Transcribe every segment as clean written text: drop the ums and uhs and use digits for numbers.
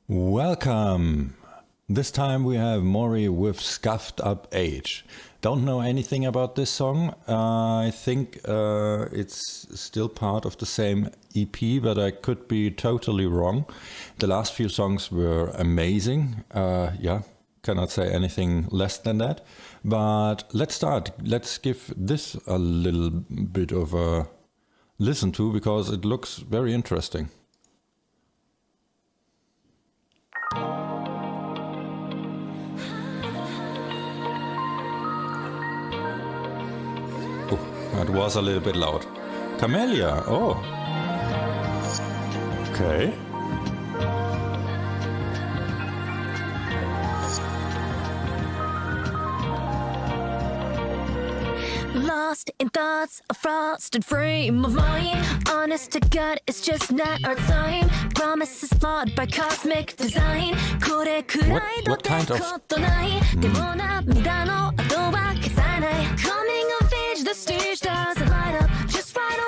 Welcome! This time we have Mori with Scuffed Up Age. Don't know anything about this song. I think it's still part of the same EP, but I could be totally wrong. The last few songs were amazing. Cannot say anything less than that. But let's start. Let's give this a little bit of a listen to because it looks very interesting. That was a little bit loud. Camellia, oh. Okay. Lost in thoughts, a frosted frame of mind. Honest to God, it's just not our time. Promises flawed by cosmic design. What kind of...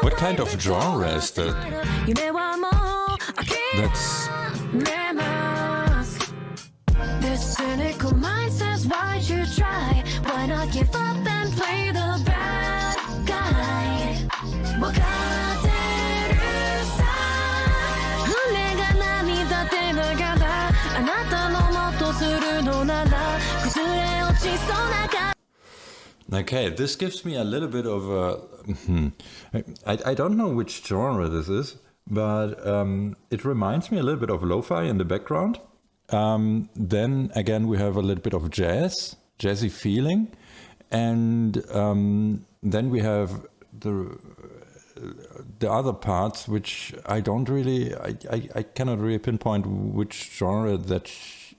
What kind of genre is that? That's... This cynical mind says, why'd you try? Why not give up and play the bad guy? Okay, this gives me a little bit of a... I don't know which genre this is, but it reminds me a little bit of lo-fi in the background. Then again, we have a little bit of jazzy feeling. And then we have the other parts, which I don't really... I cannot really pinpoint which genre that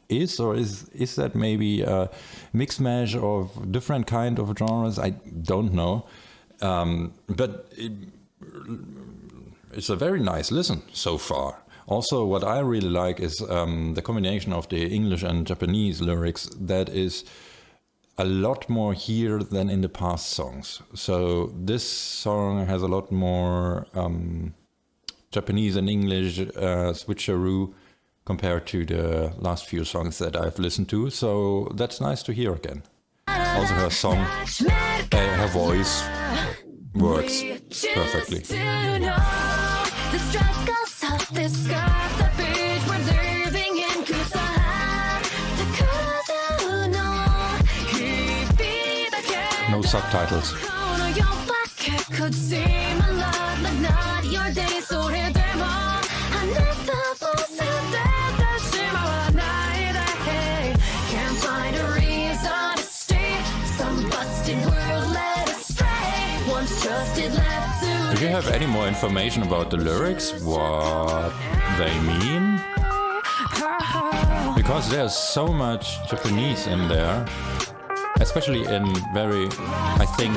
is, or is that maybe a mix mash of different kind of genres? I don't know, but it's a very nice listen so far. Also, what I really like is the combination of the English and Japanese lyrics that is a lot more here than in the past songs. So this song has a lot more Japanese and English switcheroo compared to the last few songs that I've listened to, so that's nice to hear again. Also her song, her voice works perfectly. No subtitles. Do you have any more information about the lyrics, what they mean? Because there's so much Japanese in there, especially in very, I think,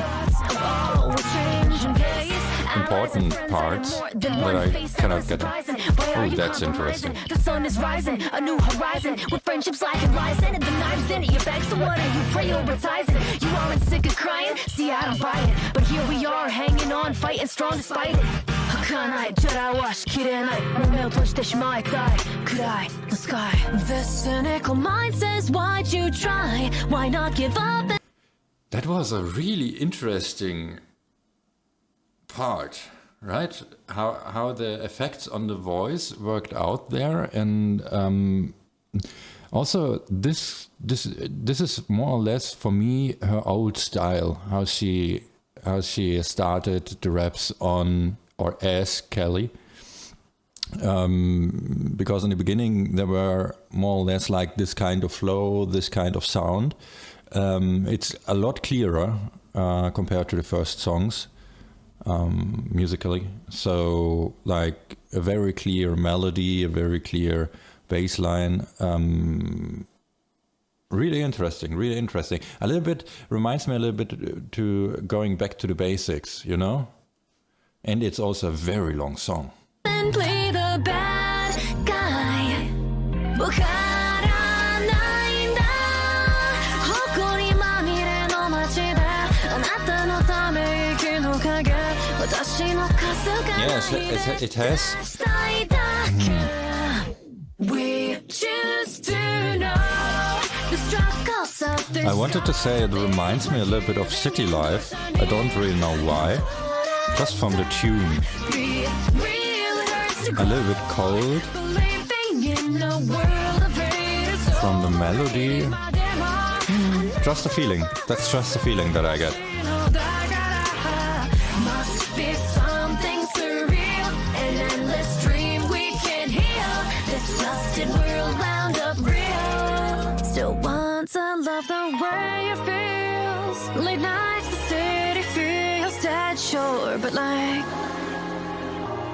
important parts that I cannot get. Oh, that's interesting. The sun is rising, a new horizon with friendships like horizon and the knives in it. Your back, so what are you prioritizing? You aren't sick of crying? See, I don't buy it, but here we are hanging on, fighting strong despite it. The cynical mind says, why'd you try? Why not give up? That was a really interesting part, right? How the effects on the voice worked out there, and also this is more or less for me her old style. How she started the raps on or as Kelly, because in the beginning there were more or less like this kind of flow, this kind of sound. It's a lot clearer compared to the first songs. Musically, so like a very clear melody, a very clear bass line. Really interesting. A little bit reminds me a little bit to going back to the basics, you know. And it's also a very long song. And play the bad guy. Yes, it has. I wanted to say it reminds me a little bit of City Life. I don't really know why. Just from the tune. A little bit cold. From the melody. Just a feeling. That's just a feeling that I get. Must be something surreal, an endless dream we can't heal. This busted world wound up real. Still want to love the way it feels. Late nights, the city feels dead, sure, but like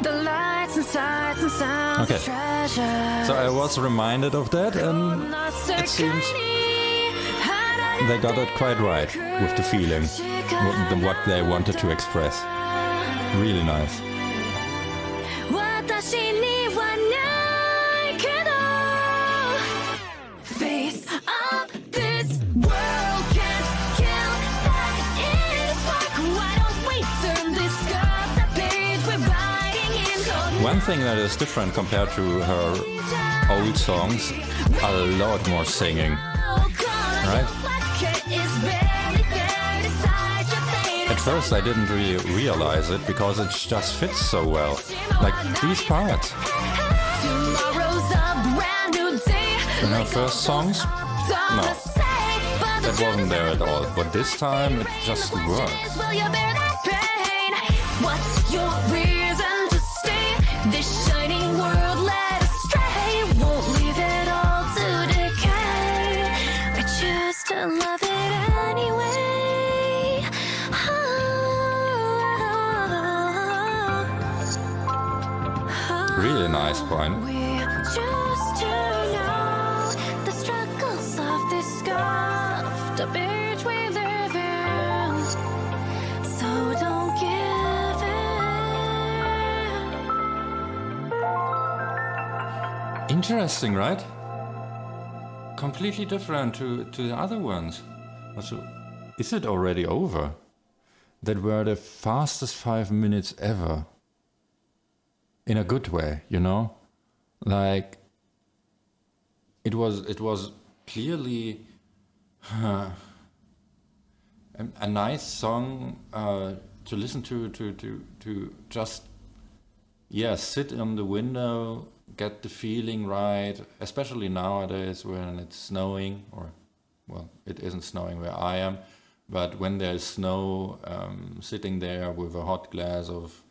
the lights and sights and sounds of treasure. So I was reminded of that, and it seems they got it quite right with the feeling, what they wanted to express. Really nice. Face up, this world can't kill that inner spark. Why don't we turn this scuffed up page we're writing in? One thing that is different compared to her old songs, a lot more singing, right? At first I didn't really realize it because it just fits so well. Like these parts. In her first songs, no, that wasn't there at all. But this time it just works. What's your reason to stay? This shining world led astray. Won't leave it all to decay. I choose to love it anyway. Really nice point. We choose to know the struggles of this scuffed up age we live in. So don't give in. Interesting, right? Completely different to the other ones. Also, is it already over? That were the fastest 5 minutes ever. In a good way, you know? Like, it was clearly a nice song to listen to just, yeah, sit on the window, get the feeling right, especially nowadays when it's snowing, or, well, it isn't snowing where I am, but when there's snow, sitting there with a hot glass of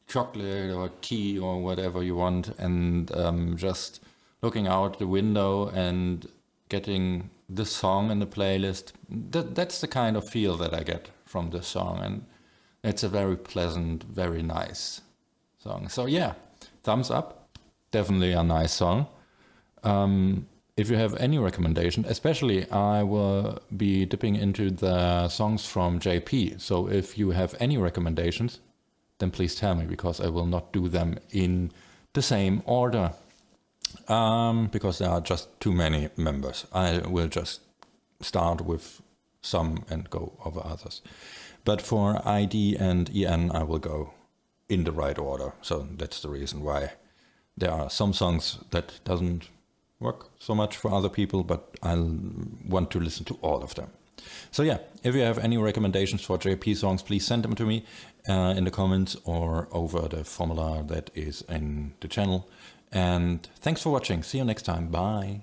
chocolate or tea or whatever you want, and just looking out the window and getting this song in the playlist, that's the kind of feel that I get from this song, and it's a very pleasant, very nice song. So yeah, thumbs up, definitely a nice song. If you have any recommendation, especially I will be dipping into the songs from JP, so if you have any recommendations, then please tell me, because I will not do them in the same order, because there are just too many members. I will just start with some and go over others. But for ID and EN, I will go in the right order. So that's the reason why there are some songs that doesn't work so much for other people, but I'll want to listen to all of them. So yeah, if you have any recommendations for JP songs, please send them to me in the comments or over the formula that is in the channel. And thanks for watching. See you next time. Bye.